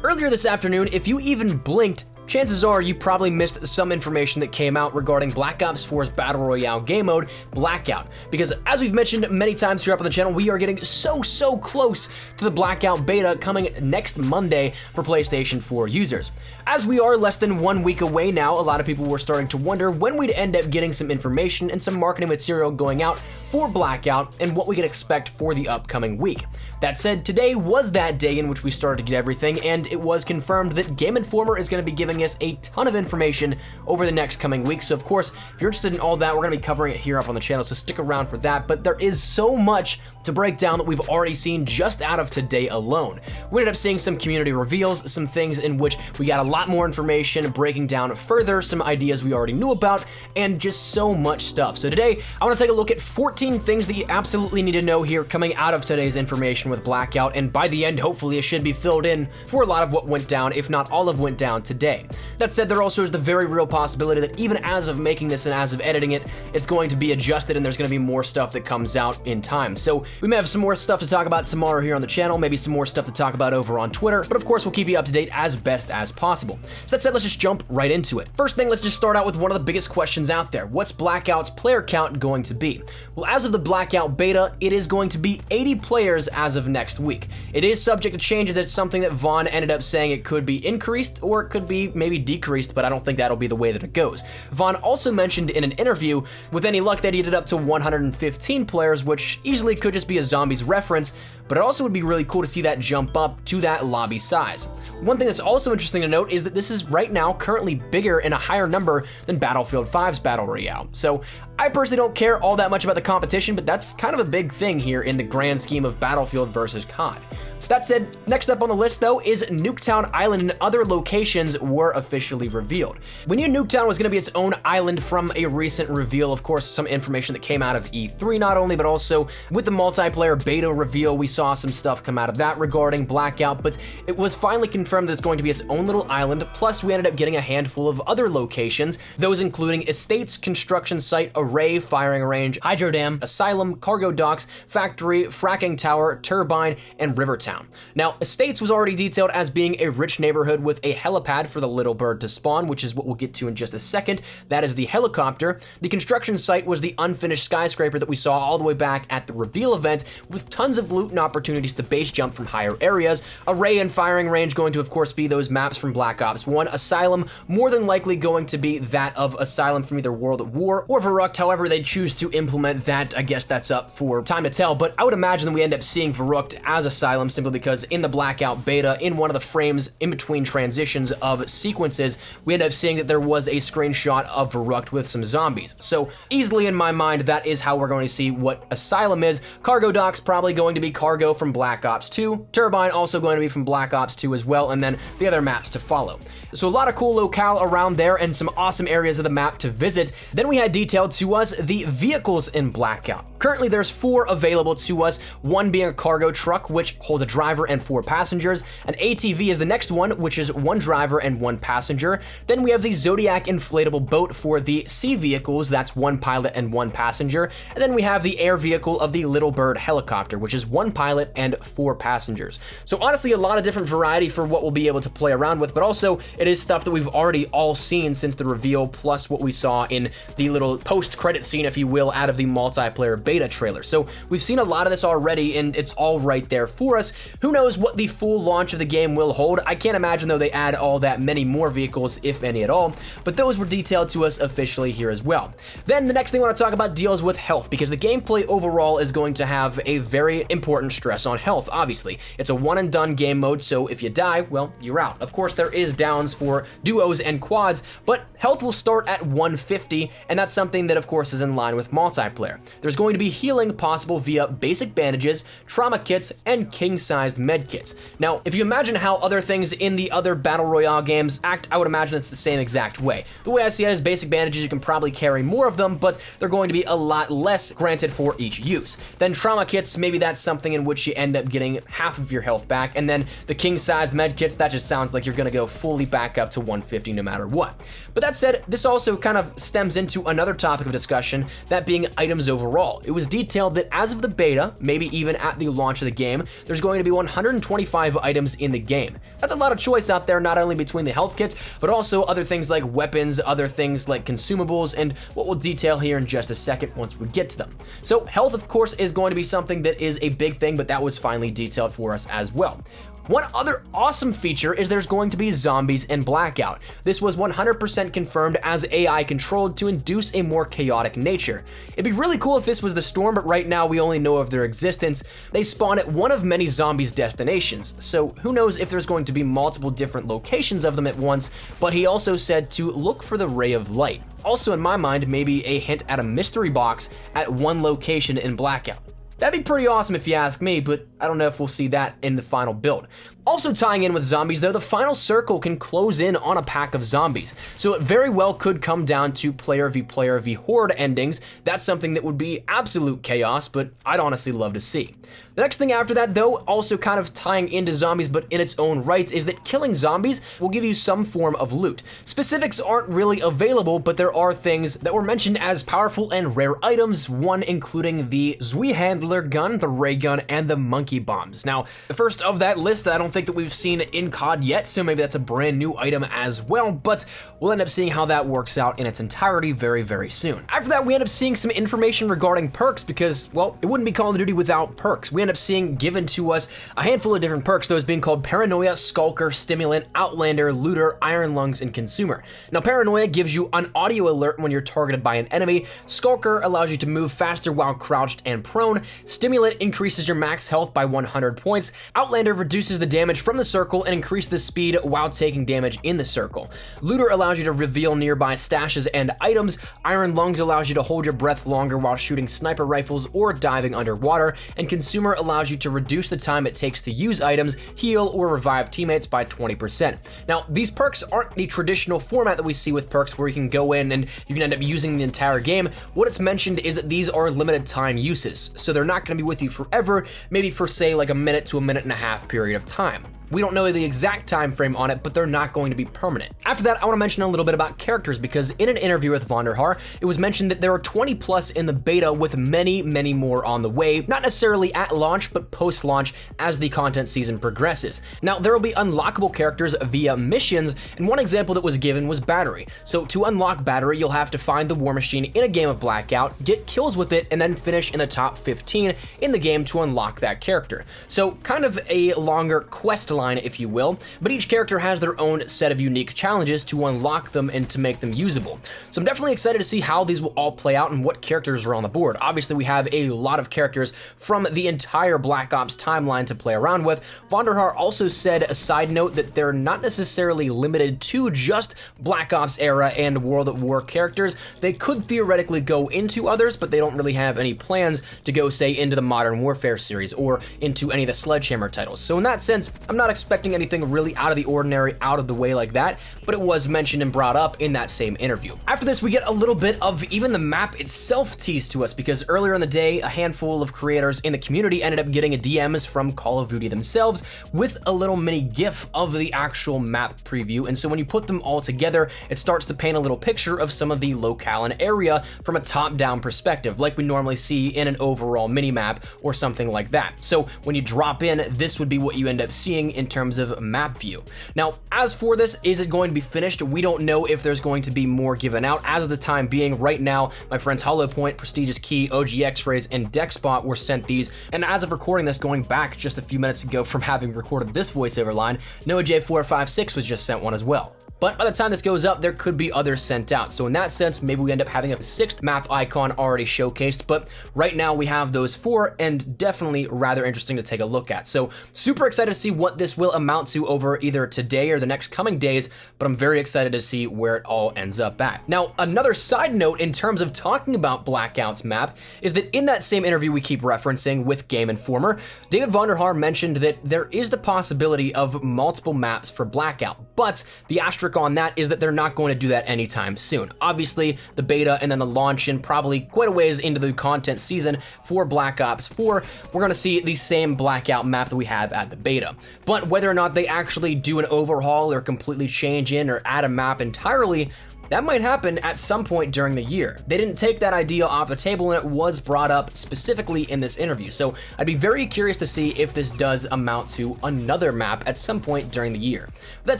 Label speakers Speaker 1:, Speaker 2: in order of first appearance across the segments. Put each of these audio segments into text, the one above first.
Speaker 1: earlier this afternoon, if you even blinked, chances are you probably missed some information that came out regarding Black Ops 4's Battle Royale game mode, Blackout. Because as we've mentioned many times here up on the channel, we are getting so close to the Blackout beta coming next Monday for PlayStation 4 users. As we are less than 1 week away now, a lot of people were starting to wonder when we'd end up getting some information and some marketing material going out for Blackout and what we could expect for the upcoming week. That said, today was that day in which we started to get everything, and it was confirmed that Game Informer is going to be giving us a ton of information over the next coming weeks. So of course, if you're interested in all that, we're going to be covering it here up on the channel, so stick around for that. But there is so much to break down that we've already seen just out of today alone. We ended up seeing some community reveals, some things in which we got a lot more information, breaking down further some ideas we already knew about, and just so much stuff. So today, I want to take a look at 14 things that you absolutely need to know here coming out of today's information with Blackout, and by the end, hopefully it should be filled in for a lot of what went down, if not all of went down today. That said, there also is the very real possibility that even as of making this and as of editing it, it's going to be adjusted and there's going to be more stuff that comes out in time. So we may have some more stuff to talk about tomorrow here on the channel, maybe some more stuff to talk about over on Twitter, but of course we'll keep you up to date as best as possible. So that said, let's just jump right into it. First thing, let's just start out with one of the biggest questions out there. What's Blackout's player count going to be? Well, as of the Blackout beta, it is going to be 80 players as of next week. It is subject to changes. It's something that Vaughn ended up saying it could be increased or it could be maybe decreased, but I don't think that'll be the way that it goes. Vaughn also mentioned in an interview, with any luck, that he did up to 115 players, which easily could just be a zombies reference, but it also would be really cool to see that jump up to that lobby size. One thing that's also interesting to note is that this is right now currently bigger and a higher number than Battlefield 5's Battle Royale. So I personally don't care all that much about the competition, but that's kind of a big thing here in the grand scheme of Battlefield versus COD. That said, next up on the list though is Nuketown Island and other locations were officially revealed. We knew Nuketown was going to be its own island from a recent reveal, of course, some information that came out of E3 not only, but also with the multiplayer beta reveal, we saw some stuff come out of that regarding Blackout, but it was finally confirmed that it's going to be its own little island, plus we ended up getting a handful of other locations, those including estates, construction site, array, firing range, hydro dam, asylum, cargo docks, factory, fracking tower, turbine, and river town. Now, Estates was already detailed as being a rich neighborhood with a helipad for the little bird to spawn, which is what we'll get to in just a second. That is the helicopter. The construction site was the unfinished skyscraper that we saw all the way back at the reveal event, with tons of loot and opportunities to base jump from higher areas. Array and firing range going to, of course, be those maps from Black Ops 1. Asylum, more than likely going to be that of Asylum from either World at War or Verruct, however they choose to implement that. I guess that's up for time to tell, but I would imagine that we end up seeing Verruct as Asylum simply because in the Blackout beta, in one of the frames in between transitions of sequences, we end up seeing that there was a screenshot of Verruct with some zombies. So easily in my mind, that is how we're going to see what Asylum is. Cargo docks probably going to be cargo from Black Ops 2. Turbine also going to be from Black Ops 2 as well, and then the other maps to follow. So a lot of cool locale around there and some awesome areas of the map to visit. Then we had detailed to us the vehicles in Blackout. Currently there's 4 available to us, one being a cargo truck, which holds a driver and 4 passengers. An ATV is the next one, which is 1 driver and 1 passenger. Then we have the Zodiac inflatable boat for the sea vehicles, that's 1 pilot and 1 passenger. And then we have the air vehicle of the Little Bird helicopter, which is 1 pilot and 4 passengers. So honestly, a lot of different variety for what we'll be able to play around with, but also it is stuff that we've already all seen since the reveal, plus what we saw in the little post-credit scene, if you will, out of the multiplayer beta trailer. So we've seen a lot of this already, and it's all right there for us. Who knows what the full launch of the game will hold? I can't imagine, though, they add all that many more vehicles, if any at all, but those were detailed to us officially here as well. Then the next thing I want to talk about deals with health, because the gameplay overall is going to have a very important stress on health, obviously. It's a one-and-done game mode, so if you die, well, you're out. Of course, there is downs for duos and quads, but health will start at 150, and that's something that, of course, is in line with multiplayer. There's going to be healing possible via basic bandages, trauma kits, and king-sized med kits. Now, if you imagine how other things in the other Battle Royale games act, I would imagine it's the same exact way. The way I see it is basic bandages, you can probably carry more of them, but they're going to be a lot less granted for each use. Then trauma kits, maybe that's something in which you end up getting half of your health back, and then the king-sized med kits, that just sounds like you're gonna go fully back up to 150 no matter what. But that said, this also kind of stems into another topic of discussion, that being items overall. It was detailed that as of the beta, maybe even at the launch of the game, there's going to be 125 items in the game. That's a lot of choice out there, not only between the health kits, but also other things like weapons, other things like consumables, and what we'll detail here in just a second once we get to them. So health, of course, is going to be something that is a big thing, but that was finally detailed for us as well. One other awesome feature is there's going to be zombies in Blackout. This was 100% confirmed as AI controlled to induce a more chaotic nature. It'd be really cool if this was the storm, but right now we only know of their existence. They spawn at one of many zombies' destinations, so who knows if there's going to be multiple different locations of them at once, but he also said to look for the ray of light. Also in my mind, maybe a hint at a mystery box at one location in Blackout. That'd be pretty awesome if you ask me, but I don't know if we'll see that in the final build. Also tying in with zombies though, the final circle can close in on a pack of zombies, so it very well could come down to player v horde endings. That's something that would be absolute chaos, but I'd honestly love to see. The next thing after that though, also kind of tying into zombies but in its own right, is that killing zombies will give you some form of loot. Specifics aren't really available, but there are things that were mentioned as powerful and rare items, one including the Zweihandler gun, the ray gun, and the monkey bombs. Now, the first of that list I don't think that we've seen in COD yet, so maybe that's a brand new item as well, but we'll end up seeing how that works out in its entirety very, very soon. After that, we end up seeing some information regarding perks because, well, it wouldn't be Call of Duty without perks. We end up seeing given to us a handful of different perks, those being called Paranoia, Skulker, Stimulant, Outlander, Looter, Iron Lungs, and Consumer. Now, Paranoia gives you an audio alert when you're targeted by an enemy. Skulker allows you to move faster while crouched and prone. Stimulant increases your max health by 100 points. Outlander reduces the damage from the circle and increases the speed while taking damage in the circle. Looter allows you to reveal nearby stashes and items. Iron Lungs allows you to hold your breath longer while shooting sniper rifles or diving underwater. And Consumer allows you to reduce the time it takes to use items, heal, or revive teammates by 20%. Now, these perks aren't the traditional format that we see with perks where you can go in and you can end up using the entire game. What it's mentioned is that these are limited time uses, so they're not going to be with you forever, maybe for say like a minute to a minute and a half period of time. We don't know the exact time frame on it, but they're not going to be permanent. After that, I want to mention a little bit about characters because in an interview with Vonderhaar, it was mentioned that there are 20 plus in the beta with many, many more on the way, not necessarily at launch, but post-launch as the content season progresses. Now, there will be unlockable characters via missions, and one example that was given was Battery. So to unlock Battery, you'll have to find the War Machine in a game of Blackout, get kills with it, and then finish in the top 15 in the game to unlock that character. So kind of a longer quest line, if you will, but each character has their own set of unique challenges to unlock them and to make them usable. So I'm definitely excited to see how these will all play out and what characters are on the board. Obviously, we have a lot of characters from the entire Black Ops timeline to play around with. Vonderhaar also said, a side note, that they're not necessarily limited to just Black Ops era and World at War characters. They could theoretically go into others, but they don't really have any plans to go, say, into the Modern Warfare series or into any of the Sledgehammer titles. So in that sense, I'm not expecting anything really out of the ordinary, out of the way like that, but it was mentioned and brought up in that same interview. After this, we get a little bit of even the map itself teased to us because earlier in the day, a handful of creators in the community ended up getting a DMs from Call of Duty themselves with a little mini GIF of the actual map preview. And so when you put them all together, it starts to paint a little picture of some of the locale and area from a top-down perspective, like we normally see in an overall mini-map or something like that. So when you drop in, this would be what you end up seeing in terms of map view. Now, as for this, is it going to be finished? We don't know if there's going to be more given out. As of the time being, right now, my friends Hollow Point, Prestigious Key, OG X-Rays, and Dexbot were sent these, and as of recording this, going back just a few minutes ago from having recorded this voiceover line, Noah J456 was just sent one as well. But by the time this goes up, there could be others sent out. So in that sense, maybe we end up having a 6th map icon already showcased, but right now we have those 4 and definitely rather interesting to take a look at. So super excited to see what this will amount to over either today or the next coming days, but I'm very excited to see where it all ends up at. Now, another side note in terms of talking about Blackout's map is that in that same interview we keep referencing with Game Informer, David Vonderhaar mentioned that there is the possibility of multiple maps for Blackout, but the asterisk asterisk on that is that they're not going to do that anytime soon. Obviously, the beta and then the launch and probably quite a ways into the content season for Black Ops 4, we're going to see the same Blackout map that we have at the beta. But whether or not they actually do an overhaul or completely change in or add a map entirely, that might happen at some point during the year. They didn't take that idea off the table, and it was brought up specifically in this interview. So I'd be very curious to see if this does amount to another map at some point during the year. That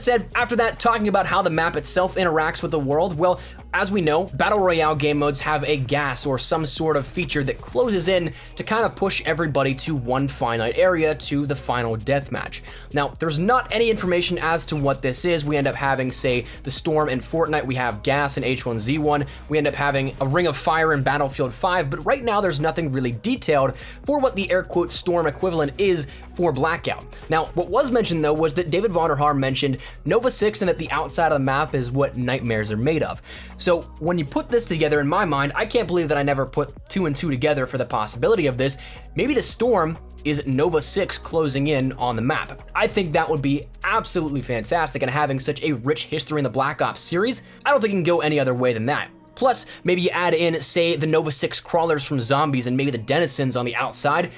Speaker 1: said, after that, talking about how the map itself interacts with the world, well, as we know, Battle Royale game modes have a gas or some sort of feature that closes in to kind of push everybody to one finite area to the final deathmatch. Now, there's not any information as to what this is. We end up having, say, the Storm in Fortnite, we have gas in H1Z1, we end up having a Ring of Fire in Battlefield 5, but right now there's nothing really detailed for what the air quote Storm equivalent is for Blackout. Now, what was mentioned though was that David Vonderhaar mentioned Nova 6 and that the outside of the map is what nightmares are made of. So when you put this together, in my mind, I can't believe that I never put 2 and 2 together for the possibility of this. Maybe the Storm is Nova 6 closing in on the map. I think that would be absolutely fantastic, and having such a rich history in the Black Ops series, I don't think it can go any other way than that. Plus, maybe you add in, say, the Nova 6 crawlers from zombies and maybe the denizens on the outside,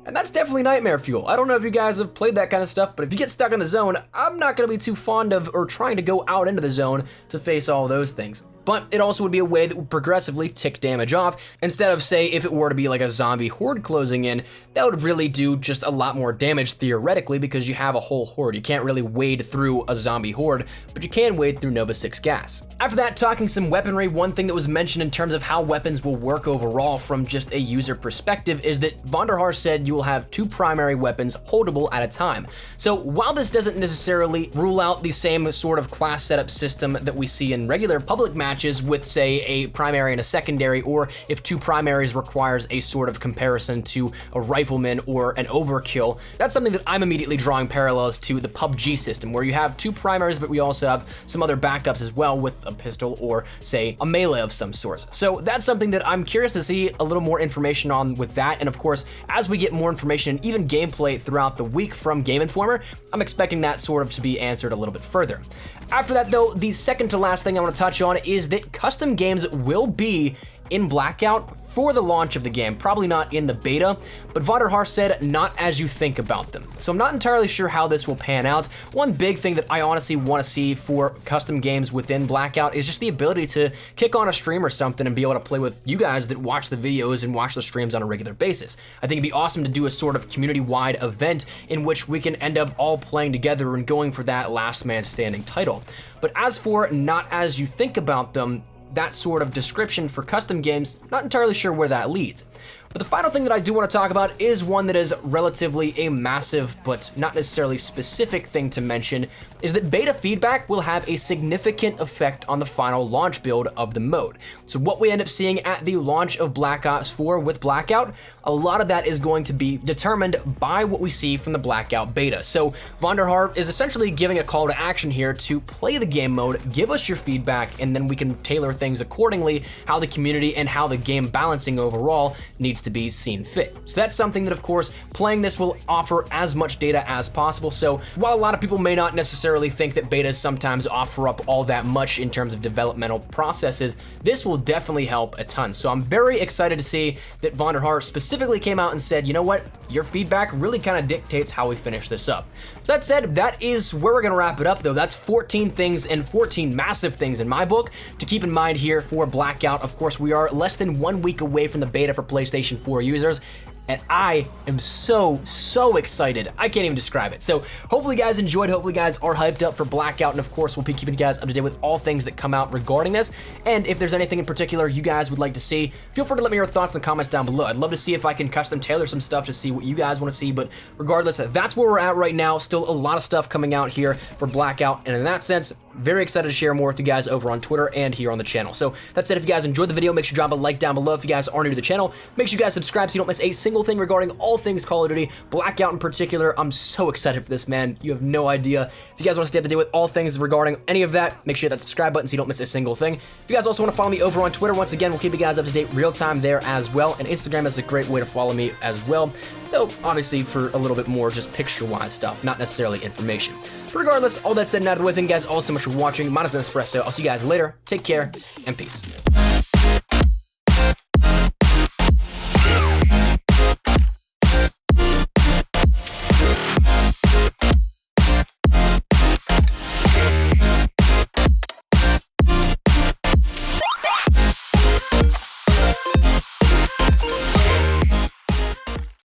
Speaker 1: and that's definitely nightmare fuel. I don't know if you guys have played that kind of stuff, but if you get stuck in the zone, I'm not gonna be too fond of or trying to go out into the zone to face all those things. But it also would be a way that would progressively tick damage off, instead of, say, if it were to be like a zombie horde closing in, that would really do just a lot more damage theoretically because you have a whole horde. You can't really wade through a zombie horde, but you can wade through Nova 6 gas. After that, talking some weaponry, one thing that was mentioned in terms of how weapons will work overall from just a user perspective is that Vonderhaar said you will have 2 primary weapons holdable at a time. So while this doesn't necessarily rule out the same sort of class setup system that we see in regular public matches with, say, a primary and a secondary, or if 2 primaries requires a sort of comparison to a rifleman or an overkill, that's something that I'm immediately drawing parallels to the PUBG system, where you have 2 primaries, but we also have some other backups as well with a pistol or, say, a melee of some sort. So that's something that I'm curious to see a little more information on with that, and of course, as we get more information and even gameplay throughout the week from Game Informer, I'm expecting that sort of to be answered a little bit further. After that though, the second to last thing I want to touch on is that custom games will be in Blackout for the launch of the game, probably not in the beta, but Vonderhaar said not as you think about them. So I'm not entirely sure how this will pan out. One big thing that I honestly want to see for custom games within Blackout is just the ability to kick on a stream or something and be able to play with you guys that watch the videos and watch the streams on a regular basis. I think it'd be awesome to do a sort of community-wide event in which we can end up all playing together and going for that last man standing title. But as for not as you think about them, that sort of description for custom games, not entirely sure where that leads. But the final thing that I do want to talk about is one that is relatively a massive, but not necessarily specific thing to mention, is that beta feedback will have a significant effect on the final launch build of the mode. So what we end up seeing at the launch of Black Ops 4 with Blackout, a lot of that is going to be determined by what we see from the Blackout beta. So Vonderhaar is essentially giving a call to action here to play the game mode, give us your feedback, and then we can tailor things accordingly, how the community and how the game balancing overall needs to be seen fit. So that's something that, of course, playing this will offer as much data as possible. So while a lot of people may not necessarily think that betas sometimes offer up all that much in terms of developmental processes, this will definitely help a ton. So I'm very excited to see that Vonderhaar specifically came out and said, you know what, your feedback really kind of dictates how we finish this up. So that said, that is where we're gonna wrap it up though. That's 14 things and 14 massive things in my book to keep in mind here for Blackout. Of course, we are less than 1 week away from the beta for PlayStation 4 users, and I am so excited. I can't even describe it. So hopefully you guys enjoyed, hopefully you guys are hyped up for Blackout, and of course we'll be keeping you guys up to date with all things that come out regarding this. And if there's anything in particular you guys would like to see, feel free to let me know your thoughts in the comments down below. I'd love to see if I can custom tailor some stuff to see what you guys want to see, but regardless, that's where we're at right now. Still a lot of stuff coming out here for Blackout, and in that sense, very excited to share more with you guys over on Twitter and here on the channel. So that said, if you guys enjoyed the video, make sure you drop a like down below. If you guys are new to the channel, make sure you guys subscribe so you don't miss a single thing regarding all things Call of Duty, Blackout in particular. I'm so excited for this, man. You have no idea. If you guys want to stay up to date with all things regarding any of that, make sure you hit that subscribe button so you don't miss a single thing. If you guys also want to follow me over on Twitter, once again, we'll keep you guys up to date real time there as well. And Instagram is a great way to follow me as well, though obviously for a little bit more just picture-wise stuff, not necessarily information. Regardless, all that said and out of the way, thank you guys all so much for watching. Mine has been Espresso. I'll see you guys later. Take care, and peace.